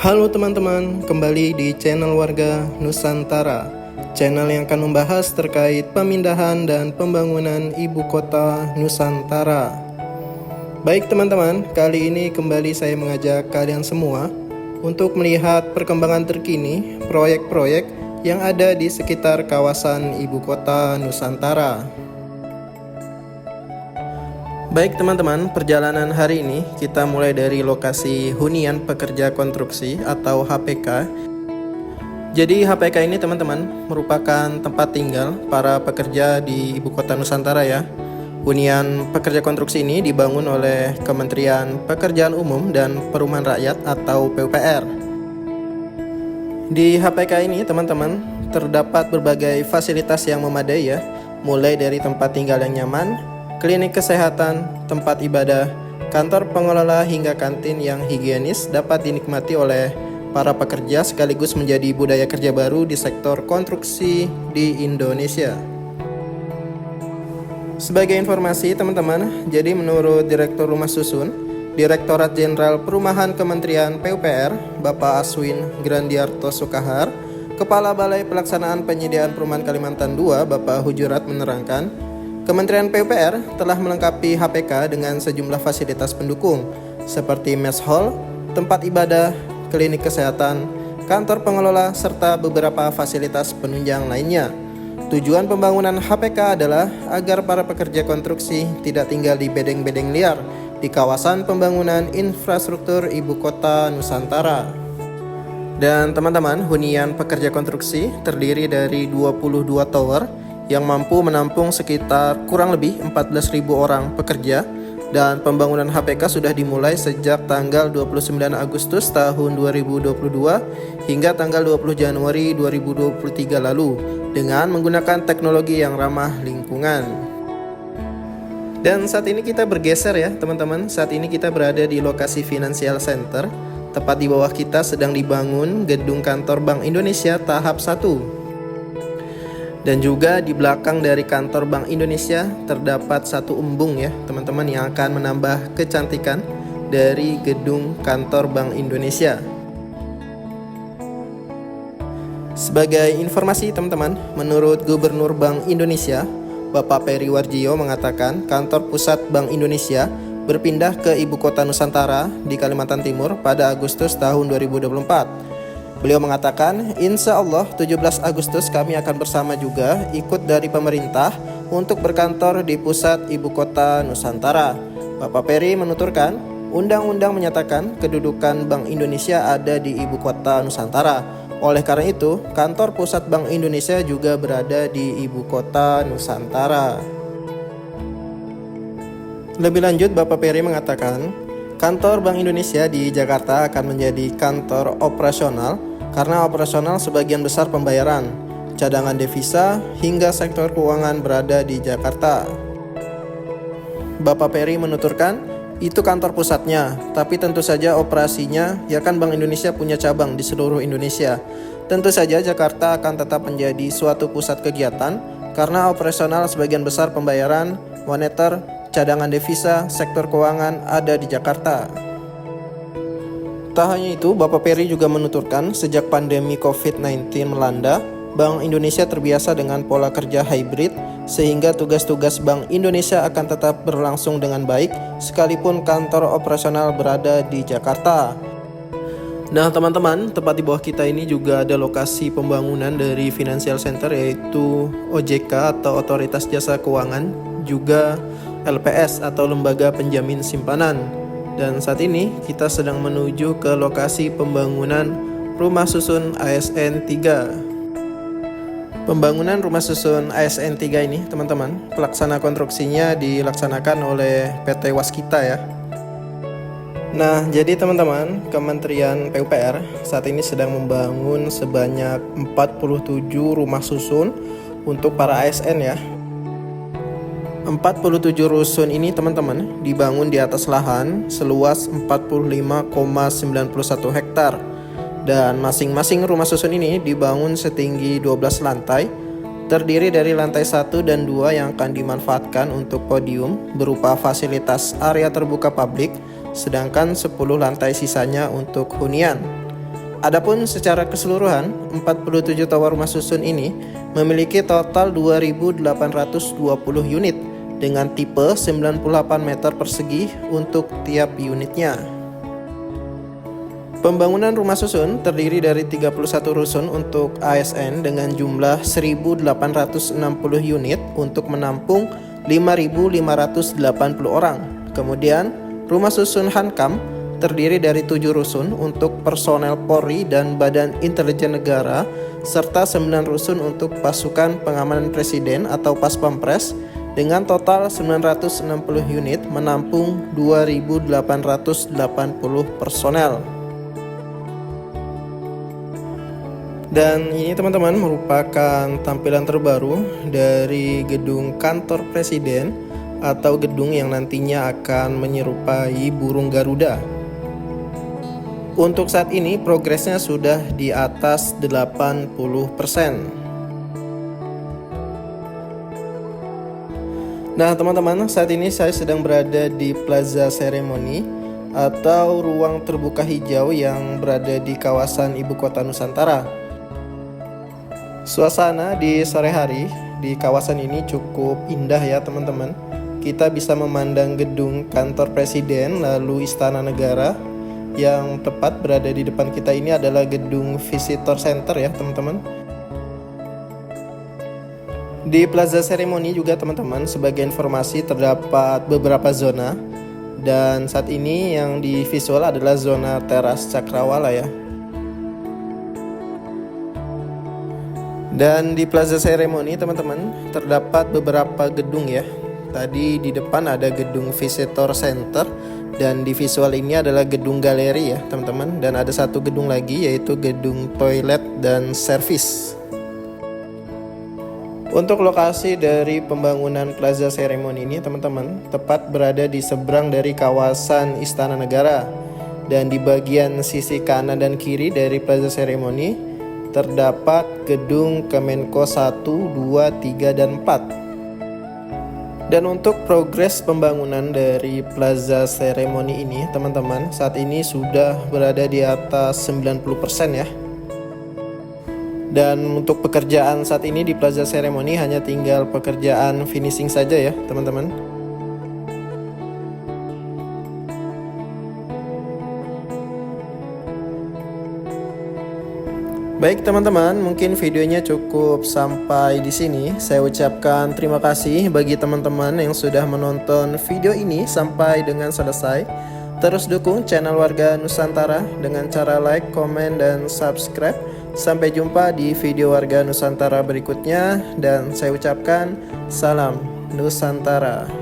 Halo teman-teman, kembali di channel Warga Nusantara, channel yang akan membahas terkait pemindahan dan pembangunan ibu kota Nusantara. Baik teman-teman, kali ini kembali saya mengajak kalian semua untuk melihat perkembangan terkini proyek-proyek yang ada di sekitar kawasan ibu kota Nusantara. Baik teman-teman, perjalanan hari ini kita mulai dari lokasi Hunian Pekerja Konstruksi atau HPK. Jadi HPK ini teman-teman merupakan tempat tinggal para pekerja di ibu kota Nusantara ya. Hunian Pekerja Konstruksi ini dibangun oleh Kementerian Pekerjaan Umum dan Perumahan Rakyat atau PUPR. Di HPK ini teman-teman terdapat berbagai fasilitas yang memadai ya, mulai dari tempat tinggal yang nyaman, klinik kesehatan, tempat ibadah, kantor pengelola hingga kantin yang higienis dapat dinikmati oleh para pekerja sekaligus menjadi budaya kerja baru di sektor konstruksi di Indonesia. Sebagai informasi teman-teman, jadi menurut Direktur Rumah Susun, Direktorat Jenderal Perumahan Kementerian PUPR, Bapak Aswin Grandiarto Sukahar, Kepala Balai Pelaksanaan Penyediaan Perumahan Kalimantan II, Bapak Hujurat menerangkan, Kementerian PUPR telah melengkapi HPK dengan sejumlah fasilitas pendukung seperti mess hall, tempat ibadah, klinik kesehatan, kantor pengelola, serta beberapa fasilitas penunjang lainnya. Tujuan pembangunan HPK adalah agar para pekerja konstruksi tidak tinggal di bedeng-bedeng liar di kawasan pembangunan infrastruktur ibu kota Nusantara. Dan teman-teman, hunian pekerja konstruksi terdiri dari 22 tower yang mampu menampung sekitar kurang lebih 14.000 orang pekerja, dan pembangunan HPK sudah dimulai sejak tanggal 29 Agustus tahun 2022 hingga tanggal 20 Januari 2023 lalu dengan menggunakan teknologi yang ramah lingkungan. Dan saat ini kita bergeser ya teman-teman, saat ini kita berada di lokasi Financial Center. Tepat di bawah kita sedang dibangun gedung kantor Bank Indonesia tahap 1. Dan juga di belakang dari kantor Bank Indonesia terdapat satu embung ya teman-teman yang akan menambah kecantikan dari gedung kantor Bank Indonesia. Sebagai informasi teman-teman, menurut Gubernur Bank Indonesia, Bapak Peri Warjio mengatakan kantor pusat Bank Indonesia berpindah ke ibu kota Nusantara di Kalimantan Timur pada Agustus tahun 2024. Beliau mengatakan, insya Allah 17 Agustus kami akan bersama juga ikut dari pemerintah untuk berkantor di pusat ibu kota Nusantara. Bapak Peri menuturkan, undang-undang menyatakan kedudukan Bank Indonesia ada di ibu kota Nusantara. Oleh karena itu, kantor pusat Bank Indonesia juga berada di ibu kota Nusantara. Lebih lanjut, Bapak Peri mengatakan, kantor Bank Indonesia di Jakarta akan menjadi kantor operasional karena operasional sebagian besar pembayaran, cadangan devisa, hingga sektor keuangan berada di Jakarta. Bapak Peri menuturkan, itu kantor pusatnya, tapi tentu saja operasinya, ya kan Bank Indonesia punya cabang di seluruh Indonesia. Tentu saja Jakarta akan tetap menjadi suatu pusat kegiatan, karena operasional sebagian besar pembayaran, moneter, cadangan devisa, sektor keuangan ada di Jakarta. Tak hanya itu, Bapak Peri juga menuturkan sejak pandemi COVID-19 melanda, Bank Indonesia terbiasa dengan pola kerja hybrid sehingga tugas-tugas Bank Indonesia akan tetap berlangsung dengan baik sekalipun kantor operasional berada di Jakarta. Nah teman-teman, tepat di bawah kita ini juga ada lokasi pembangunan dari Financial Center yaitu OJK atau Otoritas Jasa Keuangan, juga LPS atau Lembaga Penjamin Simpanan. Dan saat ini kita sedang menuju ke lokasi pembangunan Rumah Susun ASN 3. Pembangunan Rumah Susun ASN 3 ini teman-teman, pelaksana konstruksinya dilaksanakan oleh PT Waskita ya. Nah jadi teman-teman, Kementerian PUPR saat ini sedang membangun sebanyak 47 rumah susun untuk para ASN ya. 47 rusun ini teman-teman dibangun di atas lahan seluas 45,91 hektar, dan masing-masing rumah susun ini dibangun setinggi 12 lantai, terdiri dari lantai 1 dan 2 yang akan dimanfaatkan untuk podium berupa fasilitas area terbuka publik, sedangkan 10 lantai sisanya untuk hunian. Adapun secara keseluruhan, 47 tower rumah susun ini memiliki total 2.820 unit dengan tipe 98 meter persegi untuk tiap unitnya. Pembangunan rumah susun terdiri dari 31 rusun untuk ASN dengan jumlah 1.860 unit untuk menampung 5.580 orang. Kemudian, rumah susun Hankam terdiri dari 7 rusun untuk personel Polri dan Badan Intelijen Negara, serta 9 rusun untuk pasukan pengamanan presiden atau Paspampres dengan total 960 unit menampung 2.880 personel. Dan ini teman-teman merupakan tampilan terbaru dari gedung kantor presiden atau gedung yang nantinya akan menyerupai burung Garuda. Untuk saat ini progresnya sudah di atas 80%. Nah teman-teman, saat ini saya sedang berada di Plaza Seremoni atau ruang terbuka hijau yang berada di kawasan Ibu Kota Nusantara. Suasana di sore hari di kawasan ini cukup indah ya teman-teman. Kita bisa memandang gedung kantor presiden lalu istana negara. Yang tepat berada di depan kita ini adalah gedung visitor center ya teman-teman. Di Plaza Seremoni juga teman-teman, sebagai informasi terdapat beberapa zona. Dan saat ini yang di visual adalah zona teras Cakrawala ya. Dan di Plaza Seremoni teman-teman terdapat beberapa gedung ya. Tadi di depan ada gedung visitor center dan di visual ini adalah gedung galeri ya teman-teman. Dan ada satu gedung lagi yaitu gedung toilet dan servis. Untuk lokasi dari pembangunan Plaza Seremoni ini teman-teman tepat berada di seberang dari kawasan Istana Negara. Dan di bagian sisi kanan dan kiri dari Plaza Seremoni terdapat gedung Kemenko 1, 2, 3, dan 4. Dan untuk progres pembangunan dari Plaza Seremoni ini teman-teman saat ini sudah berada di atas 90% ya. Dan untuk pekerjaan saat ini di Plaza Seremoni hanya tinggal pekerjaan finishing saja ya teman-teman. Baik teman-teman, mungkin videonya cukup sampai di sini. Saya ucapkan terima kasih bagi teman-teman yang sudah menonton video ini sampai dengan selesai. Terus dukung channel Warga Nusantara dengan cara like, komen, dan subscribe. Sampai jumpa di video Warga Nusantara berikutnya dan saya ucapkan salam Nusantara.